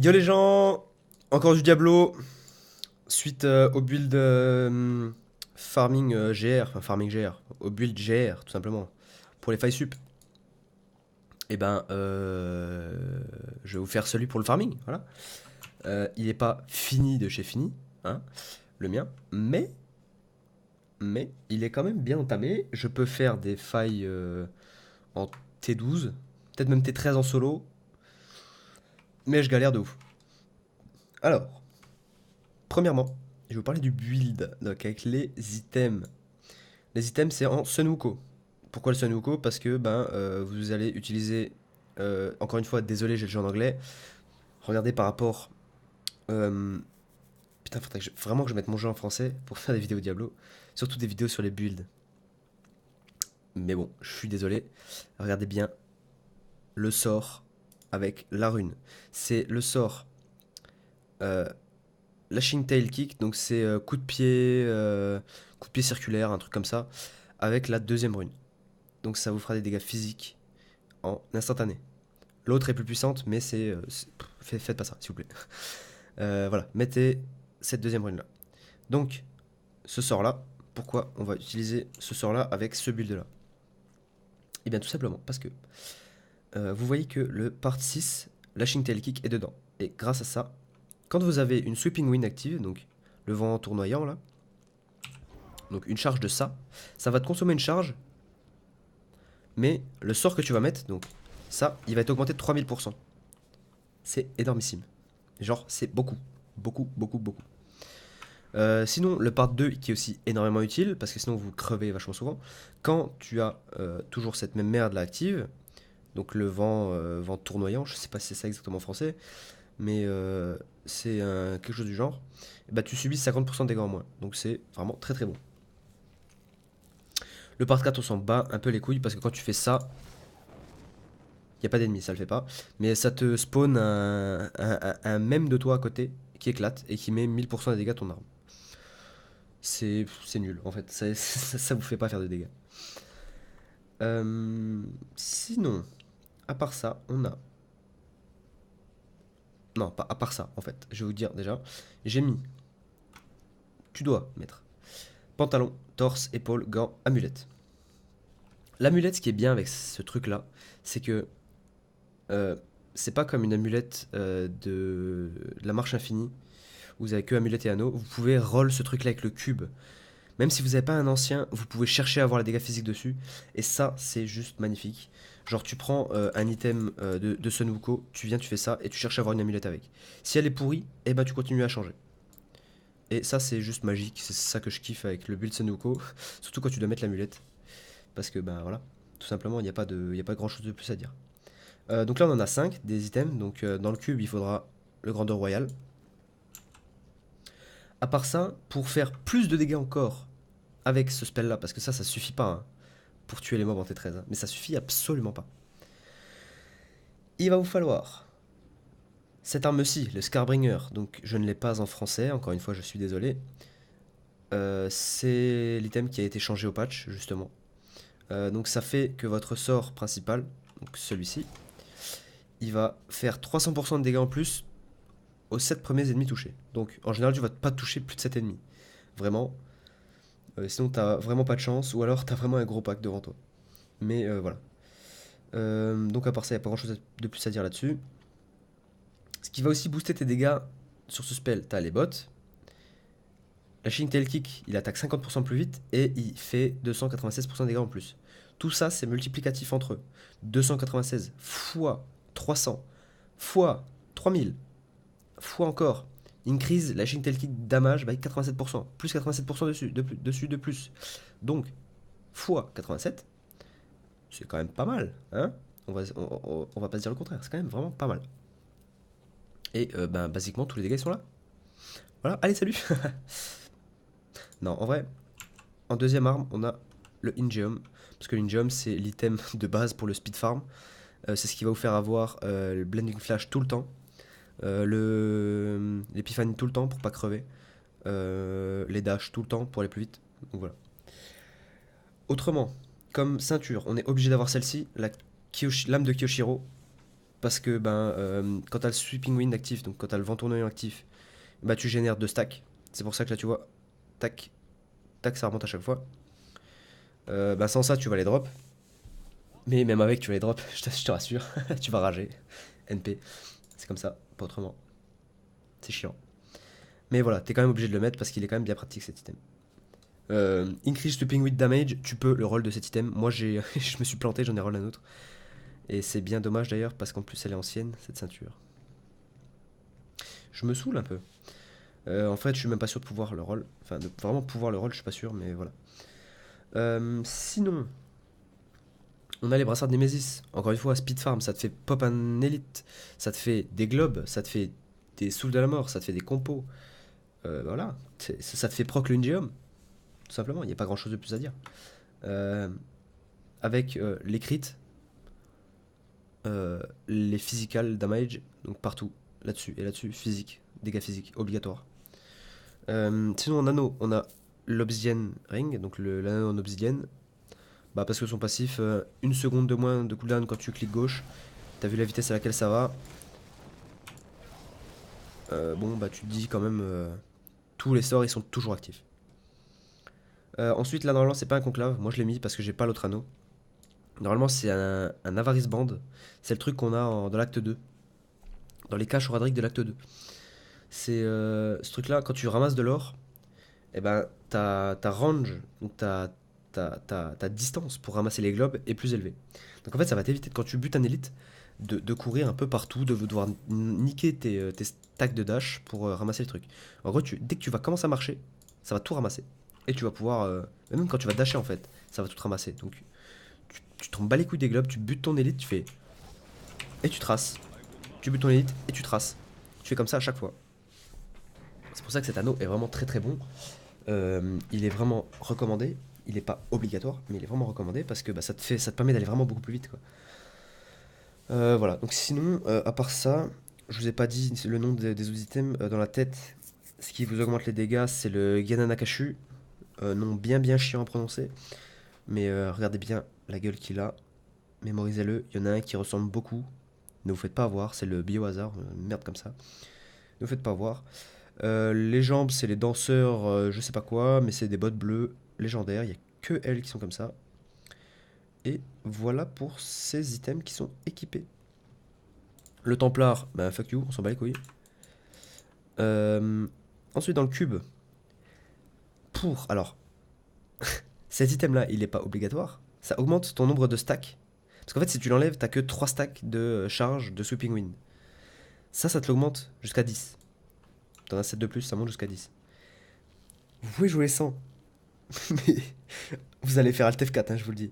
Yo les gens, encore du Diablo, suite au build farming GR, enfin farming GR, au build GR tout simplement, pour les failles sup. Et ben, je vais vous faire celui pour le farming, voilà. Il n'est pas fini de chez fini, hein, le mien, mais il est quand même bien entamé. Je peux faire des failles en T12, peut-être même T13 en solo, mais je galère de ouf. Alors, premièrement, je vais vous parler du build, donc avec les items. Les items, c'est en Sunwuko. Pourquoi le Sunwuko? Parce que vous allez utiliser, encore une fois, désolé, j'ai le jeu en anglais. Regardez par rapport. euh, Putain, faudrait vraiment que je mette mon jeu en français pour faire des vidéos Diablo. Surtout des vidéos sur les builds. Mais bon, je suis désolé. Regardez bien le sort avec la rune. C'est le sort euh, Lashing Tail Kick, donc c'est coup de pied circulaire, un truc comme ça, avec la deuxième rune. Donc ça vous fera des dégâts physiques en instantané. L'autre est plus puissante, mais faites pas ça, s'il vous plaît. Voilà, mettez cette deuxième rune là. Donc, ce sort là, pourquoi on va utiliser ce sort là avec ce build là? Et bien tout simplement parce que vous voyez que le part 6, Lashing Tail Kick est dedans. Et grâce à ça, quand vous avez une Sweeping Wind active, donc le vent tournoyant là, donc une charge de ça va te consommer une charge, mais le sort que tu vas mettre, donc ça, il va être augmenté de 3000%. C'est énormissime. Genre, c'est beaucoup. Beaucoup, beaucoup, beaucoup. Sinon, le part 2 qui est aussi énormément utile, parce que sinon vous crevez vachement souvent, quand tu as toujours cette même merde là active, donc le vent tournoyant, je sais pas si c'est ça exactement en français, mais c'est quelque chose du genre, et bah tu subis 50% de dégâts en moins. Donc c'est vraiment très très bon. Le part 4 on s'en bat un peu les couilles, parce que quand tu fais ça, il n'y a pas d'ennemis, ça le fait pas, mais ça te spawn un mème de toi à côté qui éclate et qui met 1000% des dégâts à ton arme. C'est nul en fait, ça vous fait pas faire de dégâts. Sinon, à part ça, on a. Non, pas à part ça en fait, je vais vous dire déjà. J'ai mis. Tu dois mettre pantalon, torse, épaule, gants, amulette. L'amulette, ce qui est bien avec ce truc là, c'est que euh, c'est pas comme une amulette de la marche infinie, où vous avez que amulette et anneau. Vous pouvez roll ce truc là avec le cube. Même si vous n'avez pas un ancien, vous pouvez chercher à avoir les dégâts physiques dessus. Et ça, c'est juste magnifique. Genre, tu prends un item de Sun Wukong, tu viens, tu fais ça, et tu cherches à avoir une amulette avec. Si elle est pourrie, eh ben tu continues à changer. Et ça, c'est juste magique. C'est ça que je kiffe avec le build Sun Wukong. Surtout quand tu dois mettre l'amulette. Parce que, ben voilà, tout simplement, il y a pas grand chose de plus à dire. Donc là, on en a 5 des items. Donc dans le cube, il faudra le grandeur royal. À part ça, pour faire plus de dégâts encore avec ce spell là, parce que ça suffit pas, hein, pour tuer les mobs en T13, hein, mais ça suffit absolument pas. Il va vous falloir cette arme-ci, le Scarbringer, donc je ne l'ai pas en français, encore une fois je suis désolé. C'est l'item qui a été changé au patch, justement. Donc ça fait que votre sort principal, donc celui-ci, il va faire 300% de dégâts en plus aux 7 premiers ennemis touchés. Donc en général tu vas pas toucher plus de 7 ennemis. Vraiment. Sinon t'as vraiment pas de chance, ou alors t'as vraiment un gros pack devant toi. Mais voilà. Donc à part ça, il n'y a pas grand chose de plus à dire là-dessus. Ce qui va aussi booster tes dégâts sur ce spell, t'as les bots. La Shing Tail Kick, il attaque 50% plus vite et il fait 296% de dégâts en plus. Tout ça, c'est multiplicatif entre eux. 296 fois 300 fois 3000 fois encore. Increase la Shing Tail Kick damage by 87%. Plus 87% dessus de plus. Donc, fois 87, c'est quand même pas mal. Hein, on va pas se dire le contraire, c'est quand même vraiment pas mal. Et basiquement, tous les dégâts sont là. Voilà, allez, salut. Non, en vrai, en deuxième arme, on a le Ingeum. Parce que l'Ingeum, c'est l'item de base pour le speed farm. C'est ce qui va vous faire avoir le Blending Flash tout le temps. L'Epiphany tout le temps pour pas crever. Les dash tout le temps pour aller plus vite. Donc voilà. Autrement, comme ceinture, on est obligé d'avoir celle-ci, lame de Kyoshiro. Parce que quand t'as le Sweeping Wind actif, donc quand t'as le vent tournoyant actif, bah tu génères 2 stacks. C'est pour ça que là tu vois, tac, tac, ça remonte à chaque fois. Sans ça, tu vas les drop. Mais même avec, tu vas les drop, je te rassure. Tu vas rager. NP. C'est comme ça, pas autrement. C'est chiant. Mais voilà, t'es quand même obligé de le mettre parce qu'il est quand même bien pratique cet item. Increase Sweeping with Damage, tu peux le roll de cet item. Moi, je me suis planté, j'en ai roll un autre. Et c'est bien dommage d'ailleurs parce qu'en plus elle est ancienne, cette ceinture. Je me saoule un peu. En fait, je suis même pas sûr de pouvoir le roll. Enfin, de vraiment pouvoir le roll, je suis pas sûr, mais voilà. Sinon, on a les brassards de Nemesis. Encore une fois, Speed Farm, ça te fait pop un élite. Ça te fait des globes, ça te fait des souls de la mort, ça te fait des compos. Voilà. Ça te fait proc l'Ungeum. Tout simplement, il n'y a pas grand chose de plus à dire. Euh, avec les crits, les physical damage, donc partout, là-dessus et là-dessus, physique, dégâts physiques, obligatoire. Sinon en anneau, on a l'Obsidian Ring, donc l'anneau en obsidienne. Parce que son passif, 1 seconde de moins de cooldown quand tu cliques gauche. T'as vu la vitesse à laquelle ça va. Tu te dis quand même, tous les sorts ils sont toujours actifs. Ensuite, là normalement, c'est pas un conclave. Moi je l'ai mis parce que j'ai pas l'autre anneau. Normalement, c'est un Avarice Band. C'est le truc qu'on a dans l'acte 2. Dans les caches Horadric de l'acte 2. C'est ce truc-là, quand tu ramasses de l'or, ta range, donc ta distance pour ramasser les globes est plus élevée. Donc en fait, ça va t'éviter, quand tu butes un élite, de courir un peu partout, de devoir niquer tes stacks de dash pour ramasser le truc. En gros, dès que tu vas commencer à marcher, ça va tout ramasser. Et tu vas pouvoir, même quand tu vas dasher en fait, ça va tout ramasser. Donc tu t'en bats les couilles des globes, tu butes ton élite, tu fais. Et tu traces. Tu butes ton élite et tu traces. Tu fais comme ça à chaque fois. C'est pour ça que cet anneau est vraiment très très bon. Il est vraiment recommandé. Il n'est pas obligatoire, mais il est vraiment recommandé parce que ça te permet d'aller vraiment beaucoup plus vite, quoi. Voilà, donc sinon, à part ça, je vous ai pas dit le nom des autres items dans la tête. Ce qui vous augmente les dégâts, c'est le Gananakashu. Nom bien bien chiant à prononcer. Mais regardez bien la gueule qu'il a. Mémorisez-le. Il y en a un qui ressemble beaucoup. Ne vous faites pas avoir, c'est le biohazard, une merde comme ça. Ne vous faites pas avoir. Les jambes, c'est les danseurs, je sais pas quoi, mais c'est des bottes bleues légendaires. Il y a que elles qui sont comme ça. Et voilà pour ces items qui sont équipés. Le Templar, fuck you, on s'en bat les couilles. Euh, Ensuite, dans le cube, alors, cet item-là, il n'est pas obligatoire. Ça augmente ton nombre de stacks. Parce qu'en fait, si tu l'enlèves, t'as que 3 stacks de charge de Sweeping Wind. Ça te l'augmente jusqu'à 10. T'en as 7 de plus, ça monte jusqu'à 10. Vous pouvez jouer sans. Mais vous allez faire Alt F4, hein, je vous le dis.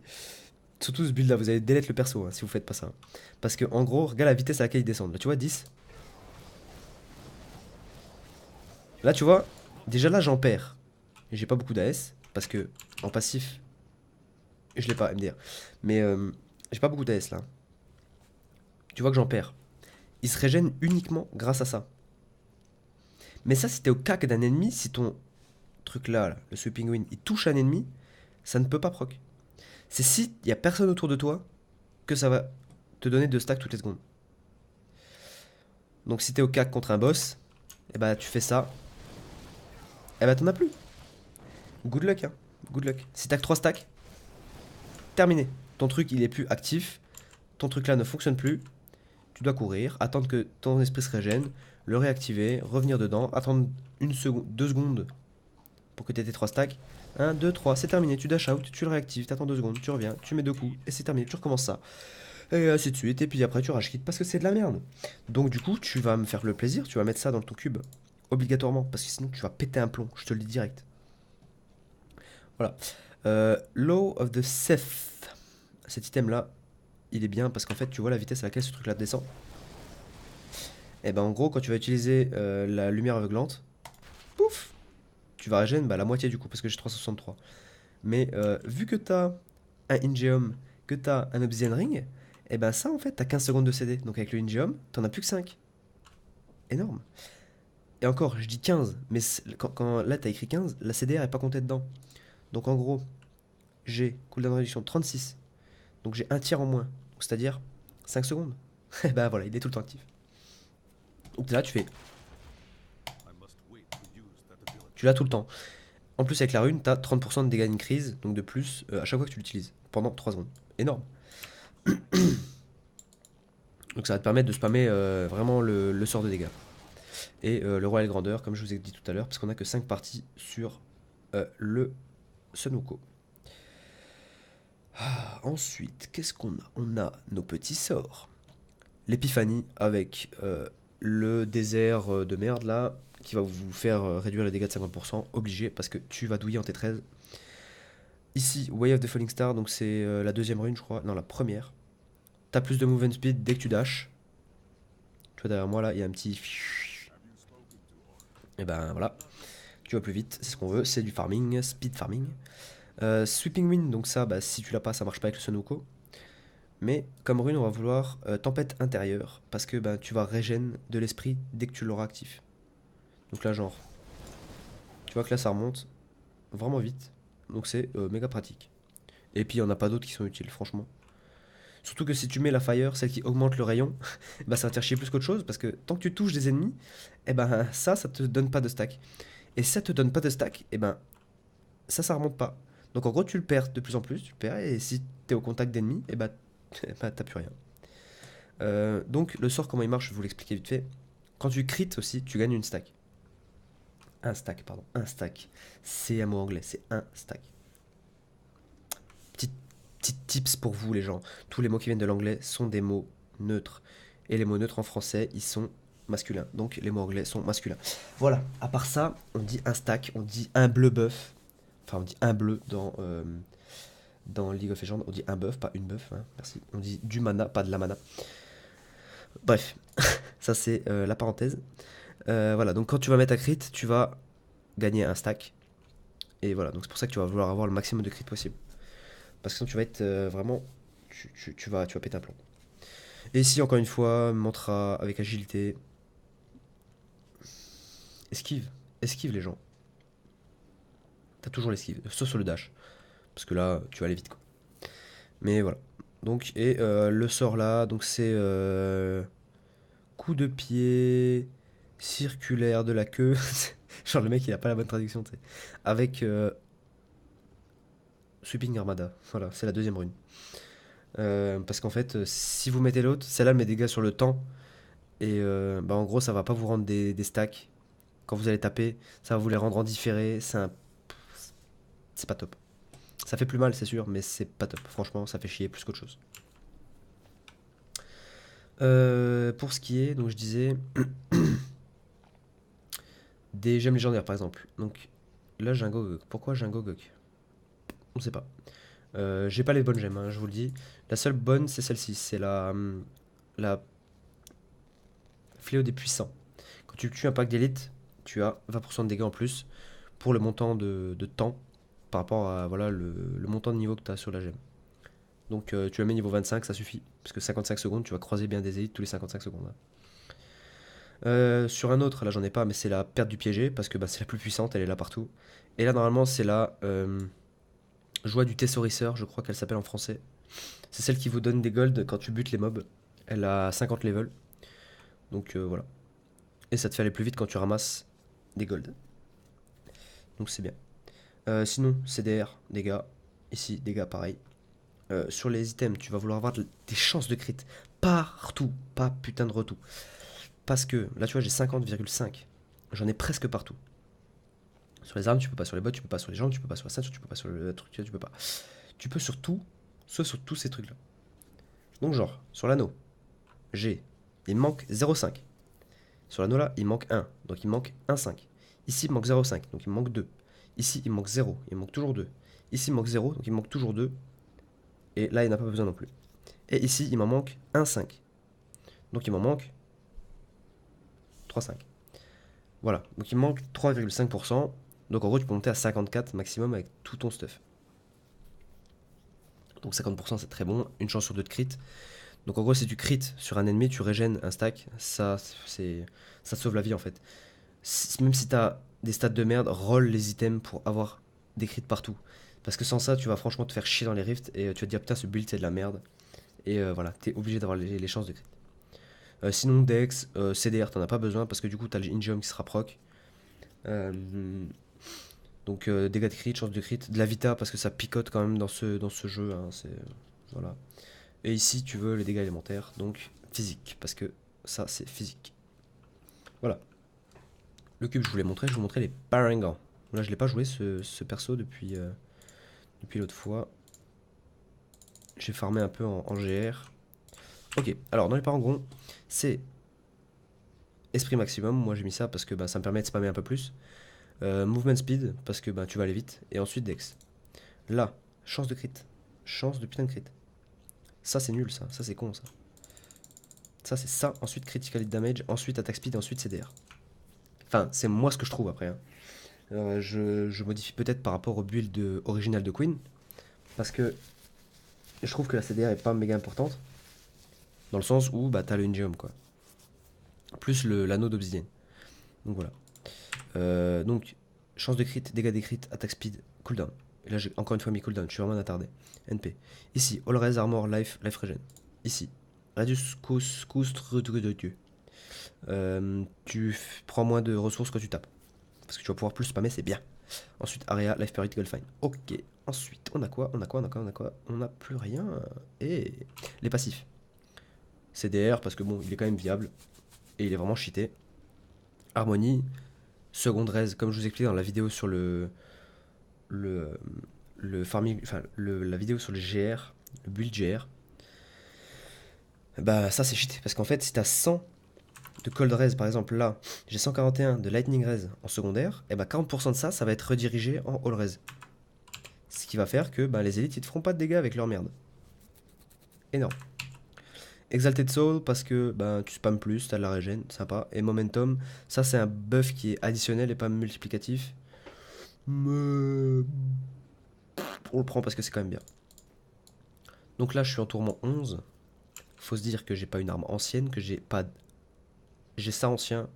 Surtout ce build là, vous allez delete le perso hein, si vous faites pas ça. Parce que en gros, regarde la vitesse à laquelle ils descendent. Là tu vois, 10. Là tu vois, déjà là j'en perds. J'ai pas beaucoup d'AS. Parce que en passif, je l'ai pas MDR. Mais j'ai pas beaucoup d'AS là. Tu vois que j'en perds. Il se régène uniquement grâce à ça. Mais ça, si t'es au cac d'un ennemi, si ton truc là, le Sweeping Wind, il touche un ennemi, ça ne peut pas proc. C'est si il y a personne autour de toi que ça va te donner 2 stacks toutes les secondes. Donc si t'es au cac contre un boss, tu fais ça. T'en as plus. Good luck, hein. Good luck. Si t'as que 3 stacks, terminé. Ton truc, il est plus actif. Ton truc là ne fonctionne plus. Tu dois courir, attendre que ton esprit se régène, le réactiver, revenir dedans, attendre 1 seconde, 2 secondes pour que tu aies tes 3 stacks. 1, 2, 3, c'est terminé, tu dash out, tu le réactives, t'attends 2 secondes, tu reviens, tu mets 2 coups, et c'est terminé, tu recommences ça. Et ainsi de suite, et puis après tu rage quitte parce que c'est de la merde. Donc du coup, tu vas me faire le plaisir, tu vas mettre ça dans ton cube, obligatoirement, parce que sinon tu vas péter un plomb, je te le dis direct. Voilà. Law of the Seth. Cet item là, il est bien parce qu'en fait, tu vois la vitesse à laquelle ce truc là descend. Et en gros, quand tu vas utiliser la lumière aveuglante, pouf, tu vas régénérer la moitié du coup parce que j'ai 363. Mais vu que t'as un Ingeum, que t'as un Obsidian Ring, ça en fait t'as 15 secondes de CD. Donc avec le Ingeum, t'en as plus que 5. Énorme. Et encore, je dis 15, mais quand là t'as écrit 15, la CDR est pas comptée dedans. Donc en gros, j'ai cooldown réduction 36. Donc j'ai un tiers en moins. C'est-à-dire 5 secondes. Et bah voilà, il est tout le temps actif. Donc là, tu fais. Tu l'as tout le temps. En plus, avec la rune, t'as 30% de dégâts d'une crise, donc de plus à chaque fois que tu l'utilises, pendant 3 secondes. Énorme. Donc ça va te permettre de spammer vraiment le sort de dégâts. Et le Royal Grandeur, comme je vous ai dit tout à l'heure, parce qu'on a que 5 parties sur le Sunoco. Ensuite, qu'est-ce qu'on a? On a nos petits sorts. L'épiphanie avec le désert de merde là, qui va vous faire réduire les dégâts de 50%, obligé, parce que tu vas douiller en T13. Ici, Way of the Falling Star, donc c'est la deuxième rune, je crois. Non, la première. T'as plus de movement speed dès que tu dash. Tu vois, derrière moi là, il y a un petit. Et ben voilà, tu vas plus vite, c'est ce qu'on veut, c'est du farming, speed farming. Sweeping Wind, donc ça, bah, si tu l'as pas, ça marche pas avec le Sunoco. Mais comme rune, on va vouloir Tempête intérieure, parce que bah, tu vas régène de l'esprit dès que tu l'auras actif. Donc là, genre, tu vois que là, ça remonte vraiment vite, donc c'est méga pratique. Et puis, il n'y en a pas d'autres qui sont utiles, franchement. Surtout que si tu mets la fire, celle qui augmente le rayon, bah ça va te faire chier plus qu'autre chose, parce que tant que tu touches des ennemis, et ben ça te donne pas de stack. Et si ça te donne pas de stack, et ben ça remonte pas. Donc en gros, tu le perds de plus en plus, tu le perds, et si t'es au contact d'ennemis, et bah, bah t'as plus rien. Donc le sort, comment il marche, je vais vous l'expliquer vite fait. Quand tu crit aussi, tu gagnes une stack. Un stack, pardon, un stack. C'est un mot anglais, c'est un stack. Petit tips pour vous les gens. Tous les mots qui viennent de l'anglais sont des mots neutres. Et les mots neutres en français, ils sont masculins. Donc les mots anglais sont masculins. Voilà, à part ça, on dit un stack, on dit un bleu buff. Enfin, on dit un bleu dans League of Legends. On dit un buff, pas une buff. Hein, merci. On dit du mana, pas de la mana. Bref, ça c'est la parenthèse. Voilà, donc quand tu vas mettre un crit, tu vas gagner un stack. Et voilà, donc c'est pour ça que tu vas vouloir avoir le maximum de crit possible. Parce que sinon tu vas être vraiment. Tu vas péter un plomb. Et ici, encore une fois, mantra avec agilité. Esquive. Esquive les gens. T'as toujours l'esquive, sauf sur le dash. Parce que là, tu vas aller vite quoi. Mais voilà. Donc, et le sort là, donc c'est coup de pied circulaire de la queue. Genre le mec il a pas la bonne traduction, tu sais. Avec Sweeping Armada. Voilà, c'est la deuxième rune. Parce qu'en fait, si vous mettez l'autre, celle-là met des dégâts sur le temps. Et bah, en gros, ça va pas vous rendre des stacks. Quand vous allez taper, ça va vous les rendre en différé. C'est pas top. Ça fait plus mal, c'est sûr, mais c'est pas top. Franchement, ça fait chier plus qu'autre chose. Pour ce qui est, donc je disais, des gemmes légendaires par exemple. Donc là, j'ai un Gogok. Pourquoi j'ai un Gogok? On sait pas. J'ai pas les bonnes gemmes, hein, je vous le dis. La seule bonne, c'est celle-ci. C'est la Fléau des puissants. Quand tu tues un pack d'élite, tu as 20% de dégâts en plus pour le montant de temps par rapport à voilà, le montant de niveau que tu as sur la gemme. Donc tu la mets niveau 25, ça suffit. Parce que 55 secondes, tu vas croiser bien des élites tous les 55 secondes. Hein. Sur un autre, là j'en ai pas, mais c'est la perte du piégé, parce que bah, c'est la plus puissante, elle est là partout. Et là normalement c'est la joie du Tessorisseur, je crois qu'elle s'appelle en français. C'est celle qui vous donne des golds quand tu butes les mobs. Elle a 50 levels. Donc voilà. Et ça te fait aller plus vite quand tu ramasses des golds. Donc c'est bien. Sinon, CDR, dégâts. Ici, dégâts pareil. Sur les items, tu vas vouloir avoir des chances de crit partout. Pas putain de retour. Parce que là, tu vois, j'ai 50,5. J'en ai presque partout. Sur les armes, tu peux pas. Sur les bots, tu peux pas. Sur les jambes, tu peux pas. Sur la ceinture, tu peux pas. Sur le truc, tu peux pas. Tu peux sur tout, sauf sur tous ces trucs-là. Donc, genre, sur l'anneau, j'ai. Il me manque 0,5. Sur l'anneau là, il manque 1. Donc, il me manque 1,5. Ici, il me manque 0,5. Donc, il me manque 2. Ici, il me manque 0. Il me manque toujours 2. Ici, il me manque 0. Donc, il me manque toujours 2. Et là, il n'a pas besoin non plus. Et ici, il m'en manque 1,5. Donc, il m'en manque 3,5. Voilà. Donc, il me manque 3,5%. Donc, en gros, tu peux monter à 54 maximum avec tout ton stuff. Donc, 50%, c'est très bon. Une chance sur deux de crit. Donc, en gros, si tu crit sur un ennemi, tu régènes un stack. Ça te sauve la vie, en fait. Même si t'as des stats de merde, roll les items pour avoir des crits partout. Parce que sans ça, tu vas franchement te faire chier dans les rifts et tu vas te dire putain, ce build c'est de la merde. Et voilà, t'es obligé d'avoir les chances de crit. Sinon Dex, CDR t'en as pas besoin parce que du coup t'as le Ingeum qui sera proc. Donc dégâts de crit, chance de crit, de la vita parce que ça picote quand même dans ce jeu, hein, voilà. Et ici tu veux les dégâts élémentaires, donc physique, parce que ça c'est physique. Voilà. Le cube je vous l'ai montré, je vous montrais les Parangons. Là je l'ai pas joué ce perso depuis l'autre fois. J'ai farmé un peu en GR. Ok, alors dans les Parangons, c'est esprit maximum, moi j'ai mis ça parce que bah, ça me permet de spammer un peu plus. Movement speed, parce que bah, tu vas aller vite. Et ensuite dex. Là, chance de crit. Chance de putain de crit. Ça c'est nul ça c'est con ça. Ça c'est ça, ensuite critical hit damage, ensuite attack speed, ensuite CDR. Enfin, c'est moi ce que je trouve après. Hein. Je modifie peut-être par rapport au build original de Queen. Parce que je trouve que la CDR est pas méga importante. Dans le sens où bah, t'as le Ingeum quoi. Plus l'anneau d'obsidienne. Donc voilà. Donc, chance de crit, dégâts des crits, attack speed, cooldown. Et là j'ai encore une fois mis cooldown, je suis vraiment attardé. NP. Ici, all res, armor, life regen. Ici, radius, coust, de Dieu. Tu prends moins de ressources quand tu tapes. Parce que tu vas pouvoir plus spammer, c'est bien. Ensuite, area, life per hit, gold fine. Ok. Ensuite, on a quoi? On a plus rien. Et les passifs. CDR, parce que bon, il est quand même viable. Et il est vraiment cheaté. Harmonie. Seconde res, comme je vous expliquais dans la vidéo sur le farming, enfin la vidéo sur le GR, le build GR. Bah ça c'est cheaté. Parce qu'en fait, si t'as 100 de cold res, par exemple là, j'ai 141 de lightning res en secondaire, et bah 40% de ça va être redirigé en all res. Ce qui va faire que bah, les élites ils te feront pas de dégâts avec leur merde. Énorme. Exalted Soul parce que bah, tu spams plus, t'as de la régène, sympa. Et Momentum, ça c'est un buff qui est additionnel et pas multiplicatif. Mais on le prend parce que c'est quand même bien. Donc là je suis en tourment 11. Faut se dire que j'ai pas une arme ancienne, que j'ai pas... J'ai ça ancien.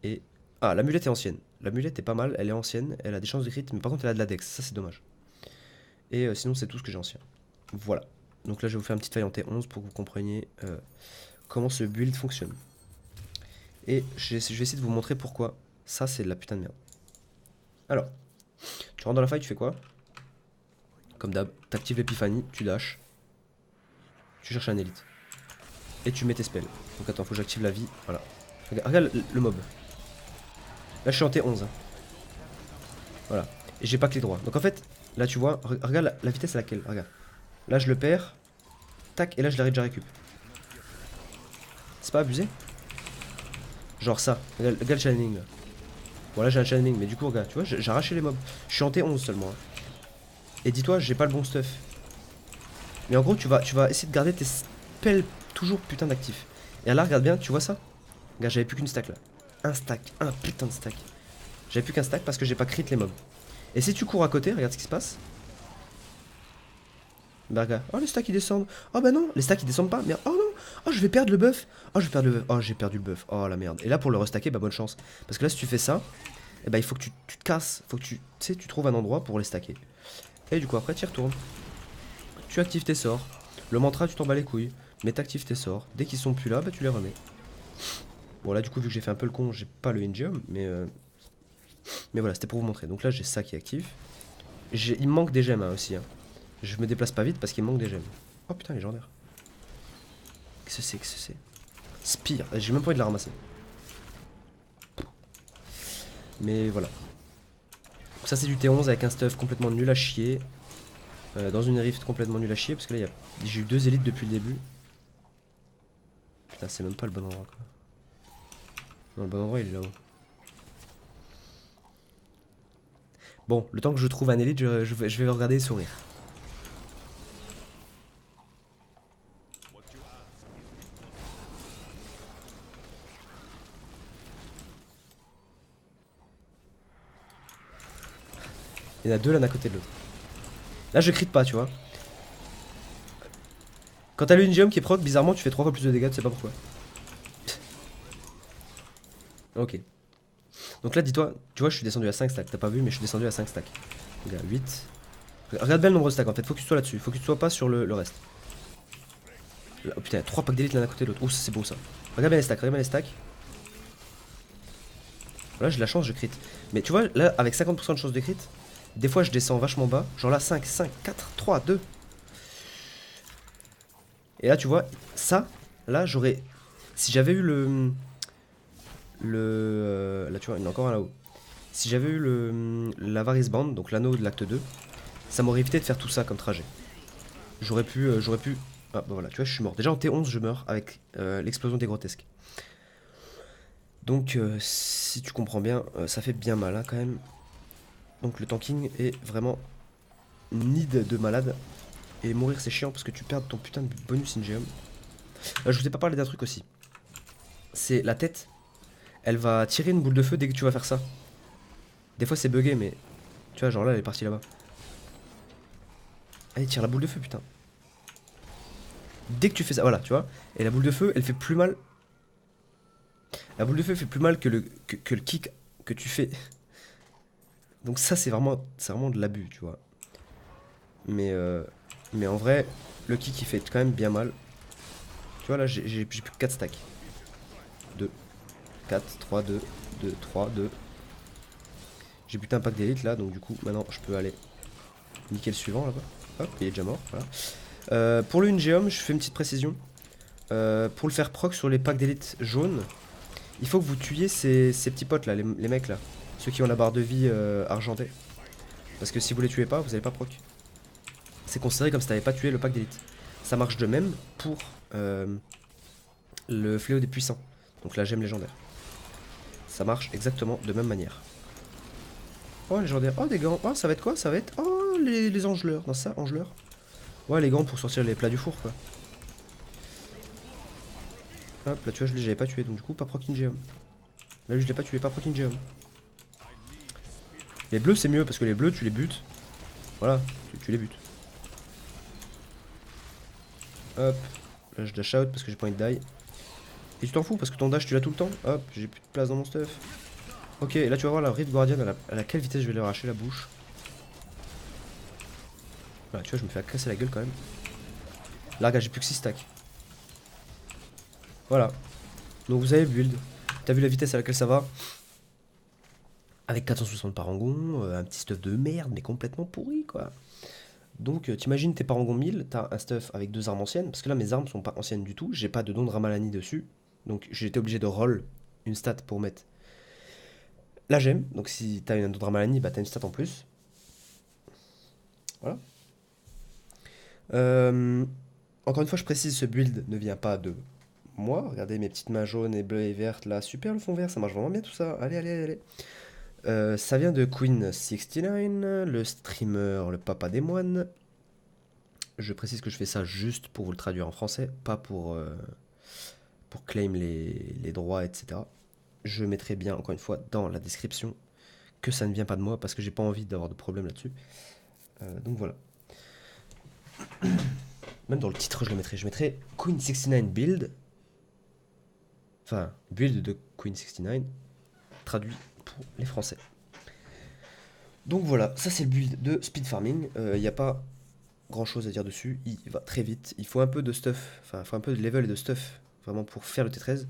Et... Ah, la mulette est ancienne. La mulette est pas mal, elle est ancienne, elle a des chances de crit, mais par contre elle a de la dex, ça c'est dommage. Et sinon c'est tout ce que j'ai ancien. Voilà. Donc là je vais vous faire une petite faille en T11 pour que vous compreniez comment ce build fonctionne. Et je vais essayer de vous montrer pourquoi ça c'est de la putain de merde. Alors, tu rentres dans la faille, tu fais quoi? Comme d'hab, t'actives l'épiphanie, tu dash. Tu cherches un élite. Et tu mets tes spells. Donc attends, faut que j'active la vie, voilà. Regarde le mob. Là je suis en T11. Hein. Voilà. Et j'ai pas clé droit. Donc en fait, là tu vois, regarde la vitesse à laquelle. Regarde. Là je le perds. Tac, et là je l'arrête, déjà récup. C'est pas abusé? Genre ça. Regarde le channeling là. Bon là j'ai un channeling, mais du coup regarde, tu vois, j'ai arraché les mobs. Je suis en T11 seulement. Hein. Et dis-toi, j'ai pas le bon stuff. Mais en gros, tu vas essayer de garder tes spells toujours putain d'actifs. Et là, regarde bien, tu vois ça? Regarde, j'avais plus qu'une stack là. Un stack, un putain de stack. J'avais plus qu'un stack parce que j'ai pas crit les mobs. Et si tu cours à côté, regarde ce qui se passe. Bah regarde, oh les stacks ils descendent. Oh bah non, les stacks ils descendent pas. Merde, oh non, oh je vais perdre le buff. Oh je vais perdre le buff. Oh j'ai perdu le buff. Oh la merde. Et là pour le restacker, bah bonne chance. Parce que là si tu fais ça, eh bah il faut que tu te casses. Faut que tu sais, tu trouves un endroit pour les stacker. Et du coup après tu y retournes. Tu actives tes sorts. Le mantra tu t'en bats les couilles. Mais t'actives tes sorts. Dès qu'ils sont plus là, bah tu les remets. Bon là du coup vu que j'ai fait un peu le con, j'ai pas le Ingeum. Mais voilà, c'était pour vous montrer. Donc là j'ai ça qui est actif. Il me manque des gemmes hein, aussi. Hein. Je me déplace pas vite parce qu'il me manque des gemmes. Oh putain, légendaire. Qu'est-ce que c'est? Spire. J'ai même pas envie de la ramasser. Mais voilà. Donc ça c'est du T11 avec un stuff complètement nul à chier. Dans une rift complètement nul à chier. Parce que là j'ai eu 2 élites depuis le début. Putain, c'est même pas le bon endroit quoi. Non, le bon endroit il est là-haut. Bon, le temps que je trouve un élite, je vais regarder et sourire. Il y en a 2 l'un à côté de l'autre. Là je crit pas, tu vois. Quand t'as l'Ungium qui est proc, bizarrement tu fais 3 fois plus de dégâts, tu sais pas pourquoi. Ok. Donc là dis-toi, tu vois je suis descendu à 5 stacks, t'as pas vu mais je suis descendu à 5 stacks. Regarde, 8. Regarde bien le nombre de stacks en fait, faut que tu sois là-dessus, faut que tu sois pas sur le reste. Là, oh putain, 3 packs d'élite l'un à côté de l'autre. Oh, c'est beau ça. Regarde bien les stacks, regarde bien les stacks. Là, j'ai de la chance, je crit. Mais tu vois, là, avec 50% de chance de crit, des fois je descends vachement bas. Genre là, 5, 5, 4, 3, 2. Et là, tu vois, ça, là, j'aurais. Si j'avais eu là, tu vois, il y en a encore un là-haut. Si j'avais eu l'Avarice Band, donc l'anneau de l'acte 2, ça m'aurait évité de faire tout ça comme trajet. J'aurais pu. Ah, bah voilà, tu vois, je suis mort. Déjà en T11, je meurs avec l'explosion des grotesques. Donc, si tu comprends bien, ça fait bien mal, hein, quand même. Donc, le tanking est vraiment need de malade. Et mourir, c'est chiant parce que tu perds ton putain de bonus Ingeum. Je vous ai pas parlé d'un truc aussi. C'est la tête. Elle va tirer une boule de feu dès que tu vas faire ça. Des fois, c'est bugué, mais. Tu vois, genre là, elle est partie là-bas. Allez, tire la boule de feu, putain. Dès que tu fais ça, voilà, tu vois. Et la boule de feu, elle fait plus mal. La boule de feu fait plus mal que le kick que tu fais. Donc ça, c'est vraiment de l'abus, tu vois. Mais en vrai, le kick, il fait quand même bien mal. Tu vois, là, j'ai plus que 4 stacks. 2, 4, 3, 2, 2, 3, 2. J'ai buté un pack d'élite, là, donc du coup, maintenant, je peux aller niquer le suivant, là-bas. Hop, il est déjà mort, voilà. Pour le Ingeum, je fais une petite précision. Pour le faire proc sur les packs d'élite jaunes, il faut que vous tuiez ces petits potes là, les mecs là. Ceux qui ont la barre de vie argentée. Parce que si vous les tuez pas, vous allez pas proc. C'est considéré comme si t'avais pas tué le pack d'élite. Ça marche de même pour le fléau des puissants. Donc la gemme légendaire. Ça marche exactement de même manière. Oh légendaire, oh des gants, oh ça va être quoi? Ça va être, oh les angeleurs, dans ça, angeleurs. Ouais les gants pour sortir les plats du four quoi. Hop, là tu vois, je l'avais pas tué, donc du coup, pas proc Ingeum. Là, je l'ai pas tué, pas proc Ingeum. Les bleus, c'est mieux, parce que les bleus, tu les butes. Voilà, tu les butes. Hop, là, je dash out parce que j'ai pas envie de die. Et tu t'en fous, parce que ton dash, tu l'as tout le temps. Hop, j'ai plus de place dans mon stuff. Ok, là, tu vas voir la Rift Guardian, à quelle vitesse je vais lui arracher la bouche. Voilà, tu vois, je me fais casser la gueule quand même. Là, regarde, j'ai plus que 6 stacks. Voilà. Donc, vous avez build. T'as vu la vitesse à laquelle ça va? Avec 460 parangons, un petit stuff de merde, mais complètement pourri, quoi. Donc, t'imagines tes parangons 1000, t'as un stuff avec 2 armes anciennes, parce que là, mes armes sont pas anciennes du tout, j'ai pas de don de Ramalani dessus, donc j'ai été obligé de roll une stat pour mettre la gemme. Donc, si t'as un don de Ramalani, bah t'as une stat en plus. Voilà. Encore une fois, je précise, ce build ne vient pas de moi. Regardez mes petites mains jaunes et bleues et vertes là, super le fond vert, ça marche vraiment bien tout ça. Allez, allez, allez. Ça vient de Queen69, le streamer, le papa des moines. Je précise que je fais ça juste pour vous le traduire en français, pas pour claim les droits, etc. Je mettrai bien, encore une fois, dans la description que ça ne vient pas de moi, parce que j'ai pas envie d'avoir de problème là-dessus. Donc voilà. Même dans le titre, je le mettrai. Je mettrai Queen69 build. Enfin, build de Queen69, traduit pour les Français. Donc voilà, ça c'est le build de speed farming. Il n'y a pas grand chose à dire dessus. Il va très vite. Il faut un peu de stuff, enfin, il faut un peu de level et de stuff vraiment pour faire le T13.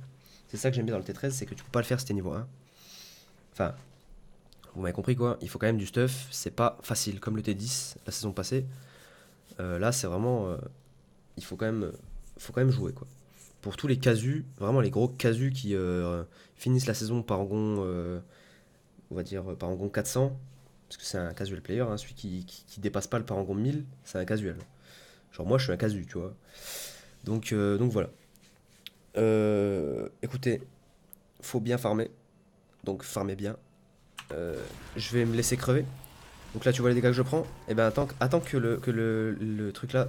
C'est ça que j'aime bien dans le T13, c'est que tu peux pas le faire si t'es niveau 1. Enfin, vous m'avez compris quoi. Il faut quand même du stuff. C'est pas facile comme le T10 la saison passée. Là, c'est vraiment. Il faut quand même jouer quoi. Pour tous les casus, vraiment les gros casus qui finissent la saison parangon, on va dire parangon 400, parce que c'est un casual player, hein, celui qui dépasse pas le parangon 1000, c'est un casual. Genre moi je suis un casu, tu vois. Donc voilà. Écoutez, faut bien farmer, donc farmez bien. Je vais me laisser crever. Donc là tu vois les dégâts que je prends. Et ben attends que le truc là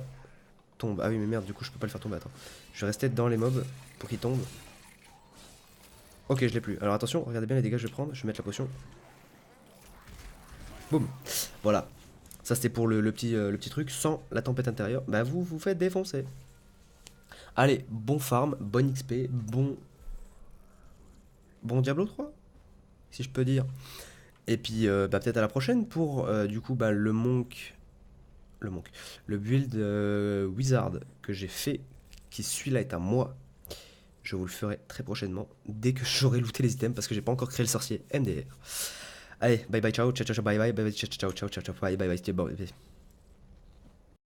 tombe. Ah oui mais merde, du coup je peux pas le faire tomber, attends. Je vais rester dans les mobs pour qu'il tombe. Ok, je l'ai plus. Alors attention, regardez bien les dégâts que je vais prendre. Je vais mettre la potion. Boum. Voilà. Ça c'était pour le petit truc. Sans la tempête intérieure, bah vous vous faites défoncer. Allez, bon farm, bon XP, bon Diablo 3, si je peux dire. Et puis bah, peut-être à la prochaine pour du coup bah, le build wizard que j'ai fait, si celui-là est à moi, je vous le ferai très prochainement, dès que j'aurai looté les items, parce que j'ai pas encore créé le sorcier MDR. Allez, bye bye, ciao, ciao, ciao, bye bye, bye bye, ciao, ciao, ciao, ciao, bye bye, bye bye.